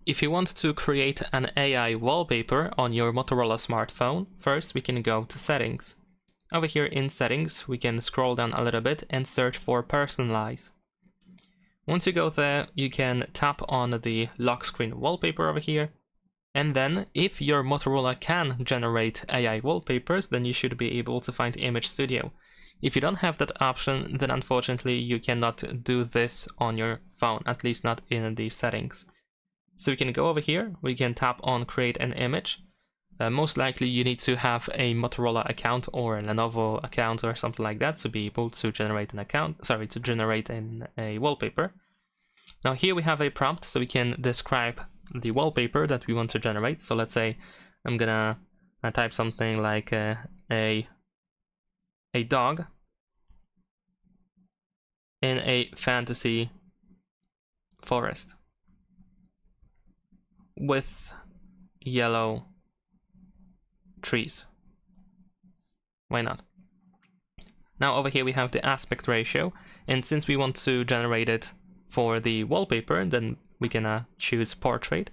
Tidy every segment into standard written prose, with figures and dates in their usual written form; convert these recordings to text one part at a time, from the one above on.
if you want to create an AI wallpaper on your Motorola smartphone, first we can go to Settings. Over here in Settings, we can scroll down a little bit and search for Personalize. Once you go there, you can tap on the lock screen wallpaper over here. And then, if your Motorola can generate AI wallpapers, then you should be able to find Image Studio. If you don't have that option, then unfortunately you cannot do this on your phone, at least not in the settings. So we can go over here, we can tap on Create an Image. Most likely you need to have a Motorola account or a Lenovo account or something like that to be able to generate a wallpaper. Now here we have a prompt, so we can describe the wallpaper that we want to generate. So let's say I'm gonna type something like a dog in a fantasy forest with yellow trees. Why not? Now over here we have the aspect ratio, and since we want to generate it for the wallpaper, then we can choose portrait.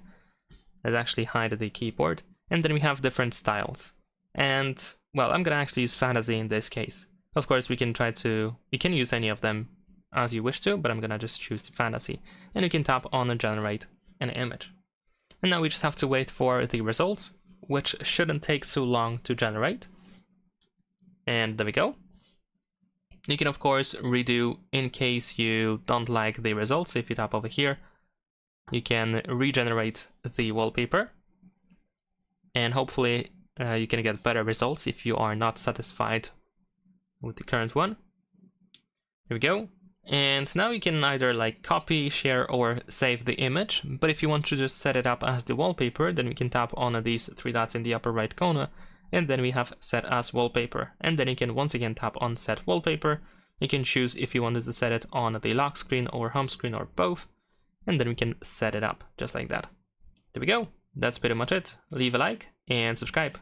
Let's actually hide the keyboard, and then we have different styles. And well, I'm gonna actually use fantasy in this case. Of course, you can use any of them as you wish to, but I'm gonna just choose the fantasy, and you can tap on generate an image. And now we just have to wait for the results, which shouldn't take so long to generate. And there we go. You can of course redo in case you don't like the results. If you tap over here, you can regenerate the wallpaper, and hopefully you can get better results if you are not satisfied with the current one. Here we go. And now you can either like copy, share, or save the image. But if you want to just set it up as the wallpaper, then we can tap on these three dots in the upper right corner, and then we have Set as Wallpaper. And then you can once again tap on Set Wallpaper. You can choose if you wanted to set it on the lock screen or home screen or both, and then we can set it up just like that. There we go. That's pretty much it. Leave a like and subscribe.